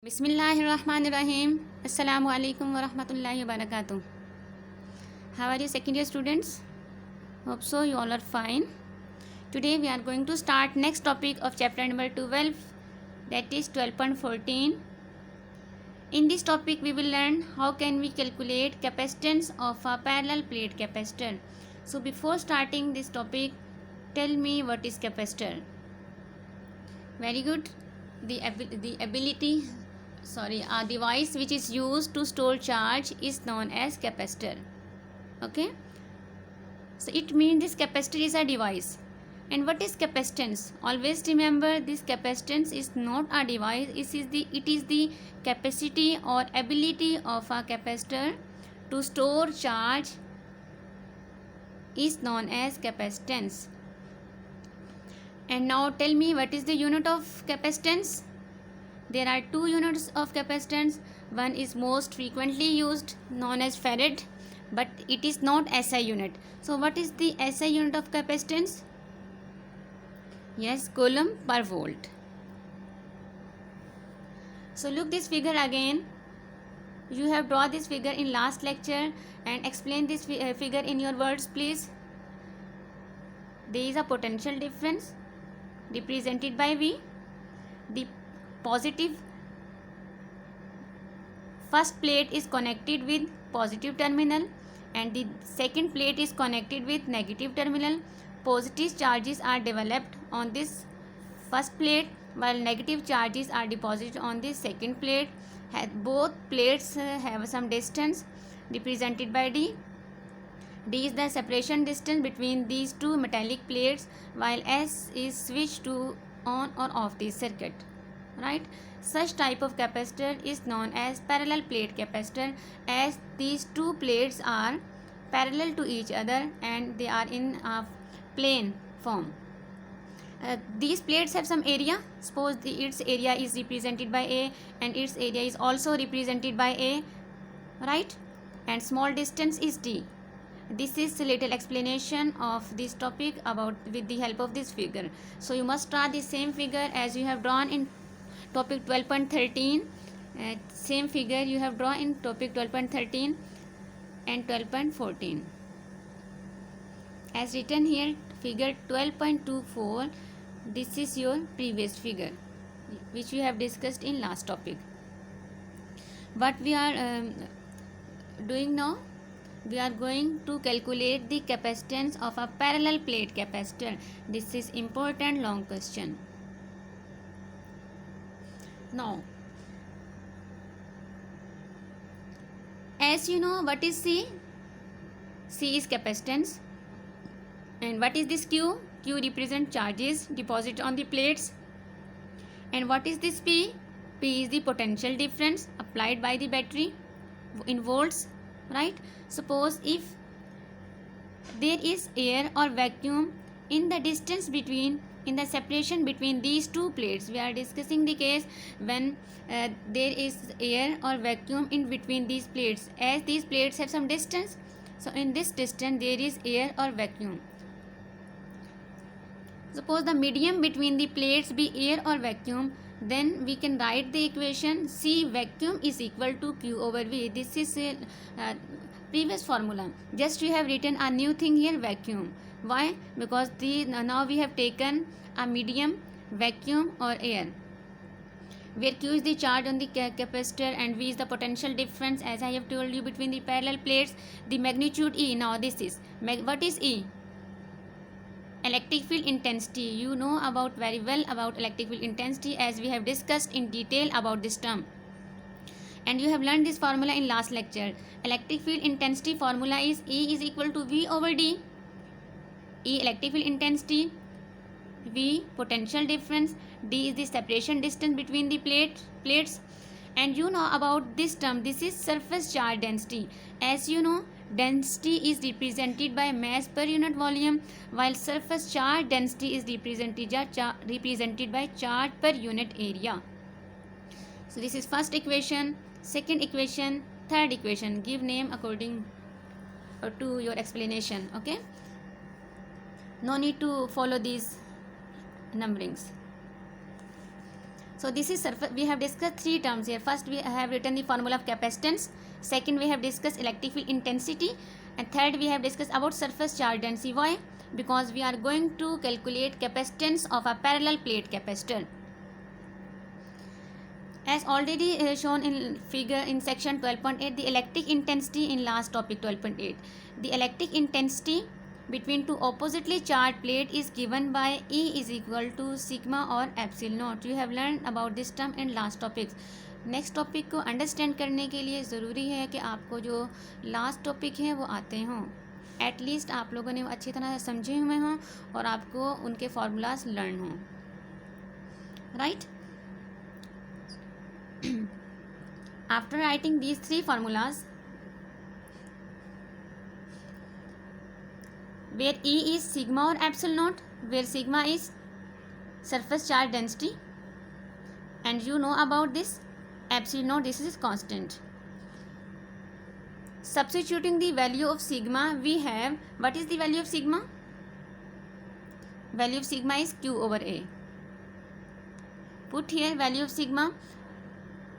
Bismillahirrahmanirrahim. Assalamu alaikum wa rahmatullahi wa barakatuh. How are you, second year students? Hope so you all are fine. Today we are going to start next topic of chapter number 12, that is 12.14. In this topic we will learn how can we calculate capacitance of a parallel plate capacitor. So before starting this topic, tell me what is capacitor. Very good. A device which is used to store charge is known as capacitor. Okay, so it means this capacitor is a device. And what is capacitance? Always remember, this capacitance is not a device, it is the capacity or ability of a capacitor to store charge is known as capacitance. And now tell me, what is the unit of capacitance? There are two units of capacitance. One is most frequently used, known as farad, but it is not SI unit. So what is the SI unit of capacitance? Yes, coulomb per volt. So look this figure again. You have drawn this figure in last lecture, and explain this figure in your words, please. There is a potential difference represented by V. The positive first plate is connected with positive terminal and the second plate is connected with negative terminal. Positive charges are developed on this first plate while negative charges are deposited on the second plate. Both plates have some distance represented by D. D is the separation distance between these two metallic plates, while S is switch to on or off the circuit. Right, such type of capacitor is known as parallel plate capacitor, as these two plates are parallel to each other and they are in a plane form. These plates have some area. Suppose its area is represented by A and its area is also represented by A, right, and small distance is D. This is a little explanation of this topic about with the help of this figure. So you must draw the same figure as you have drawn in topic 12.13. Same figure you have drawn in topic 12.13 and 12.14 as written here. Figure 12.24, this is your previous figure which we have discussed in last topic. What we are doing now, we are going to calculate the capacitance of a parallel plate capacitor. This is important long question. Now, as you know, what is C? C is capacitance. And what is this Q? Q represents charges deposited on the plates. And what is this P? P is the potential difference applied by the battery in volts, right? Suppose if there is air or vacuum in the distance between, in the separation between these two plates. We are discussing the case when there is air or vacuum in between these plates, as these plates have some distance. So in this distance there is air or vacuum. Suppose the medium between the plates be air or vacuum, then we can write the equation C vacuum is equal to Q over V. This is a previous formula. Just we have written a new thing here, vacuum. Why? Because now we have taken a medium, vacuum or air, where Q is the charge on the capacitor and V is the potential difference, as I have told you, between the parallel plates. The magnitude E. Now this is, what is E? Electric field intensity. You know about very well about electric field intensity, as we have discussed in detail about this term. And you have learned this formula in last lecture. Electric field intensity formula is E is equal to V over D. E electric field intensity, V potential difference, D is the separation distance between the plates. And you know about this term, this is surface charge density. As you know, density is represented by mass per unit volume, while surface charge density is represented by charge per unit area. So this is first equation, second equation, third equation. Give name according to your explanation. Okay, no need to follow these numberings. So this is surface. We have discussed three terms here. First we have written the formula of capacitance. Second we have discussed electric field intensity. And third we have discussed about surface charge density. Why? Because we are going to calculate capacitance of a parallel plate capacitor. As already shown in figure in section 12.8, the electric intensity in last topic 12.8. The electric intensity between two oppositely charged plate is given by E is equal to sigma or epsilon naught. You have learned about this term in last topics. Next topic को understand करने के लिए ज़रूरी है कि आपको जो last topic है वो आते हों, एटलीस्ट आप लोगों ने अच्छी तरह से समझे हुए हों और आपको उनके फार्मूलाज लर्न हों, right. After writing these three formulas, where E is sigma or epsilon naught, where sigma is surface charge density, and you know about this epsilon naught, this is constant. Substituting the value of sigma, we have, what is the value of sigma? Value of sigma is Q over A. Put here value of sigma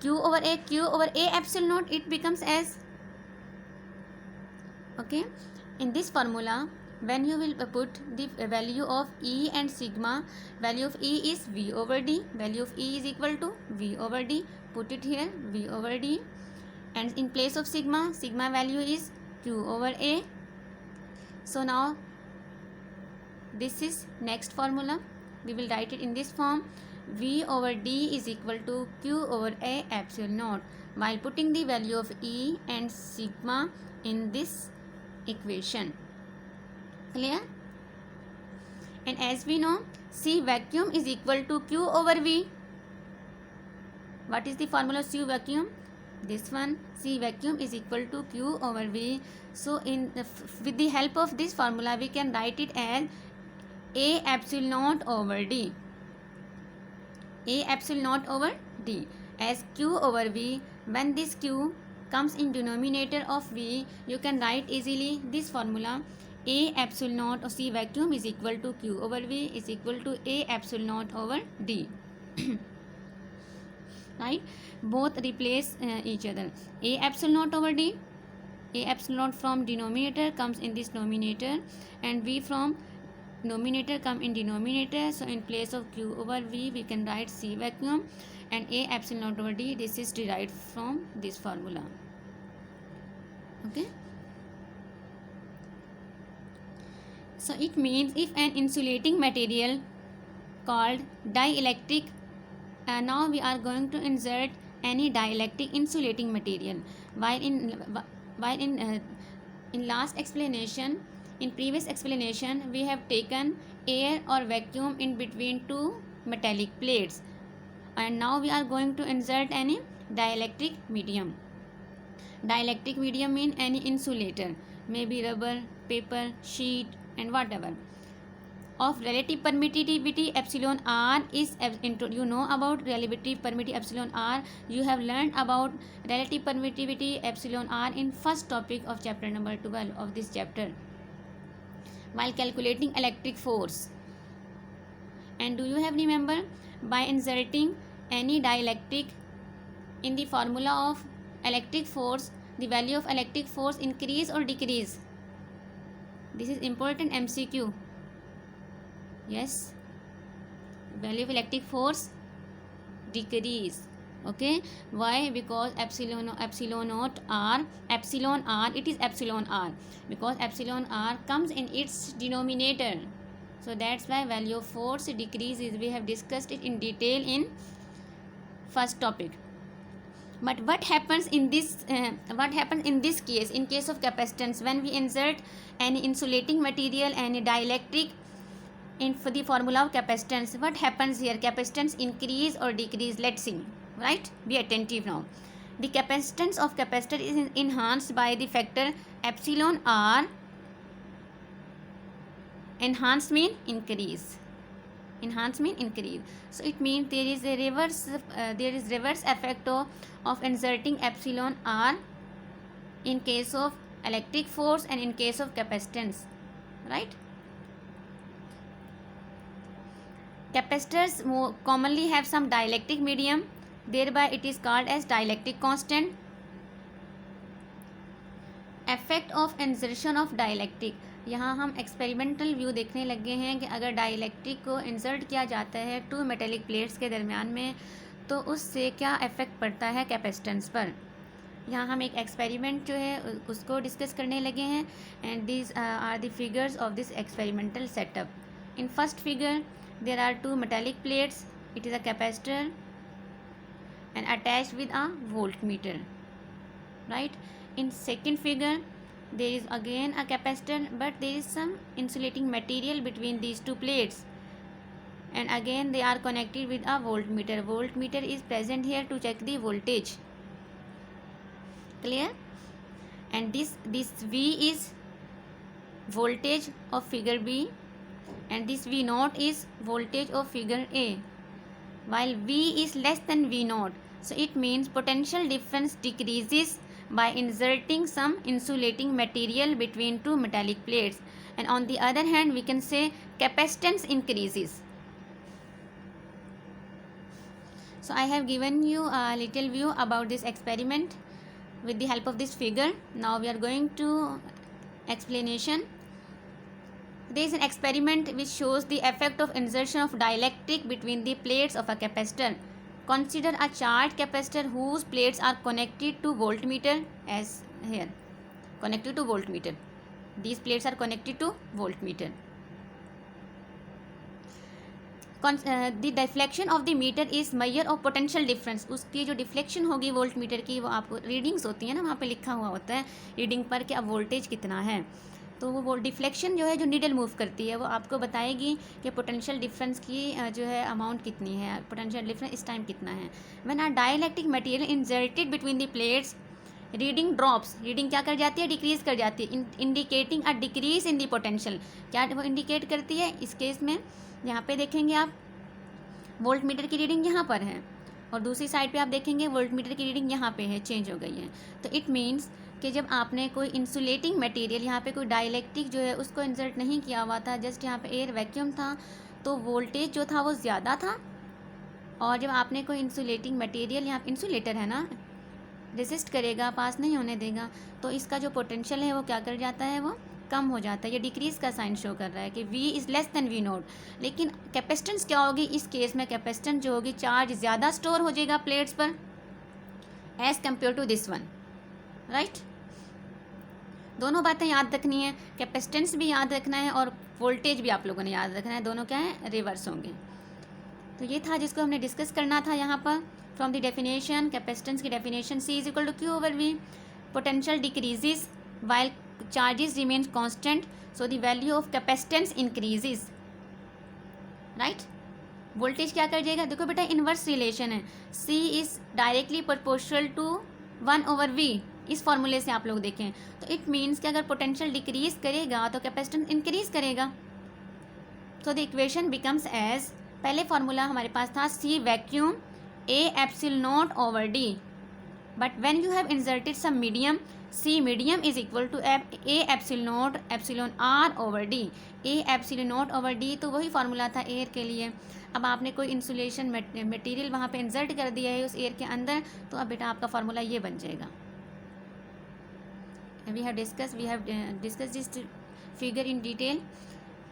Q over A epsilon naught, it becomes as, okay, in this formula when you will put the value of E and sigma, value of E is V over D, value of E is equal to V over D, put it here V over D, and in place of sigma value is Q over A. So now this is next formula, we will write it in this form. V over D is equal to Q over A epsilon naught, while putting the value of E and sigma in this equation. Clear? And as we know, C vacuum is equal to Q over V. What is the formula of C vacuum? This one, C vacuum is equal to Q over V. So with the help of this formula we can write it as A epsilon naught over D. A epsilon naught over D as Q over V. When this Q comes in denominator of V, you can write easily this formula. A epsilon naught or C vacuum is equal to Q over V is equal to A epsilon naught over D. Right? Both replace each other. A epsilon naught over D. A epsilon naught from denominator comes in this numerator, and V from numerator come in denominator. So in place of Q over V we can write C vacuum, and A epsilon naught over D, this is derived from this formula. Okay. So it means if an insulating material called dielectric, now we are going to insert any dielectric insulating material. While in last explanation, in previous explanation, we have taken air or vacuum in between two metallic plates, and now we are going to insert any dielectric medium. Dielectric medium mean any insulator, maybe rubber, paper, sheet, and whatever. Of relative permittivity epsilon r is you know about relative permittivity epsilon r. You have learned about relative permittivity epsilon r in first topic of chapter number 12 of this chapter, while calculating electric force. And do you have remember, by inserting any dielectric in the formula of electric force, the value of electric force increase or decrease? This is important MCQ. Yes, value of electric force decrease. Okay, why? Because epsilon naught r, it is epsilon r, because epsilon r comes in its denominator. So that's why value of force decreases. We have discussed it in detail in first topic. But what happens in this case, in case of capacitance, when we insert any insulating material, any dielectric in for the formula of capacitance? What happens here? Capacitance increase or decrease? Let's see. Right? Be attentive now. The capacitance of capacitor is enhanced by the factor epsilon r. Enhanced mean increase. Enhanced mean increase. So it means there is a reverse effect of inserting epsilon r in case of electric force and in case of capacitance. Right? Capacitors commonly have some dielectric medium, thereby it is called as dielectric constant. Effect of insertion of dielectric, यहाँ हम experimental view देखने लगे हैं कि अगर dielectric को insert किया जाता है टू मेटेलिक प्लेट्स के दरमियान में तो उससे क्या इफ़ेक्ट पड़ता है कैपेसिटेंस पर। यहाँ हम एक एक्सपेरिमेंट जो है उसको डिस्कस करने लगे हैं and these are the figures of this experimental setup. In first figure there are two metallic plates, it is a capacitor and attached with a voltmeter, right? In second figure there is again a capacitor, but there is some insulating material between these two plates, and again they are connected with a voltmeter. Voltmeter is present here to check the voltage, clear? And this V is voltage of figure B, and this V naught is voltage of figure A, while V is less than V naught. So it means potential difference decreases by inserting some insulating material between two metallic plates, and on the other hand we can say capacitance increases. So I have given you a little view about this experiment with the help of this figure. Now we are going to explanation. There is an experiment which shows the effect of insertion of dielectric between the plates of a capacitor. Consider a charged capacitor whose plates are connected to voltmeter, as here connected to voltmeter. These plates are connected to voltmeter. The deflection of the meter is measure of potential difference. उसकी जो deflection होगी volt meter की वो आपको readings होती है ना, वहाँ पे लिखा हुआ होता है रीडिंग पर कि अब वोल्टेज कितना है, तो वो डिफ्लेक्शन जो है जो नीडल मूव करती है वो आपको बताएगी कि पोटेंशियल डिफरेंस की जो है अमाउंट कितनी है, पोटेंशियल डिफरेंस इस टाइम कितना है। When a dielectric material inserted between the plates, reading drops, reading क्या कर जाती है, डिक्रीज कर जाती है, indicating a decrease in the potential. क्या वो इंडिकेट करती है इस केस में, यहाँ पे देखेंगे आप वोल्ट मीटर की रीडिंग यहाँ पर है और दूसरी साइड पे आप देखेंगे वोल्ट मीटर की रीडिंग यहाँ पे है, चेंज हो गई है। तो इट मीन्स कि जब आपने कोई इंसुलेटिंग मटेरियल, यहाँ पे कोई डाइलेक्ट्रिक जो है उसको इंसर्ट नहीं किया हुआ था, जस्ट यहाँ पे एयर वैक्यूम था, तो वोल्टेज जो था वो ज़्यादा था। और जब आपने कोई इंसुलेटिंग मटेरियल, यहाँ इंसुलेटर है ना, रेसिस्ट करेगा, पास नहीं होने देगा, तो इसका जो पोटेंशियल है वो क्या कर जाता है, वो कम हो जाता है। ये डिक्रीज़ का साइन शो कर रहा है कि V is less than V note. लेकिन कैपेसिटेंस क्या होगी इस केस में, कैपेसिटेंस जो होगी चार्ज ज़्यादा स्टोर हो जाएगा प्लेट्स पर as compare to this one, right. दोनों बातें याद रखनी है, कैपेसिटेंस भी याद रखना है और वोल्टेज भी आप लोगों ने याद रखना है, दोनों क्या है, रिवर्स होंगे। तो ये था जिसको हमने डिस्कस करना था यहाँ पर। फ्रॉम द डेफिनेशन, कैपेसिटेंस की definition C is equal to Q over V, potential decreases while charges remains constant, so the value of capacitance increases, right? Voltage क्या कर जाएगा, देखो बेटा इनवर्स रिलेशन है, C is directly proportional to 1 over V। इस फॉर्मूले से आप लोग देखें तो इट मीन्स कि अगर पोटेंशियल डिक्रीज करेगा तो कैपेसिटेंस इंक्रीज करेगा। So the equation becomes as, पहले फॉर्मूला हमारे पास था C vacuum A epsilon not over D, but when you have inserted some medium, C medium is equal to A epsilon R over D। A epsilon not over D तो वही formula था air के लिए। अब आपने कोई insulation material वहाँ पे इंसर्ट कर दिया है उस एयर के अंदर, तो अब बेटा आपका फार्मूला ये बन जाएगा। we have discussed this figure in detail.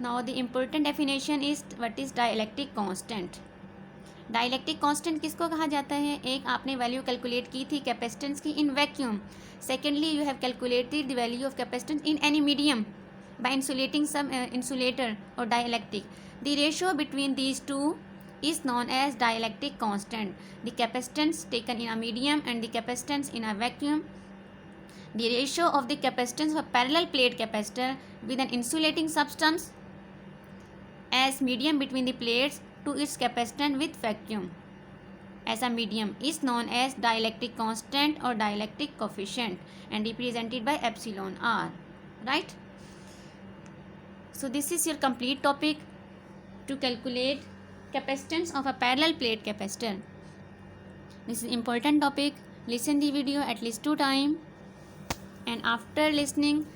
Now the important definition is what is dielectric constant। Dielectric constant किसको कहा जाता है, एक आपने वैल्यू कैलकुलेट की थी कैपेसिटेंस की in vacuum, secondly you have calculated the value of capacitance in any medium by insulating some insulator और dielectric. The ratio between these two is known as dielectric constant, the capacitance taken in a medium and the capacitance in a vacuum, the ratio of the capacitance of a parallel plate capacitor with an insulating substance as medium between the plates to its capacitance with vacuum as a medium is known as dielectric constant or dielectric coefficient and represented by epsilon R, right? So this is your complete topic to calculate capacitance of a parallel plate capacitor. This is important topic. Listen the video at least 2 times and after listening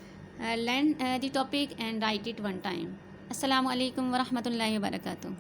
learn the topic and write it 1 time. Assalamu alaikum wa rahmatullahi wa barakatuh.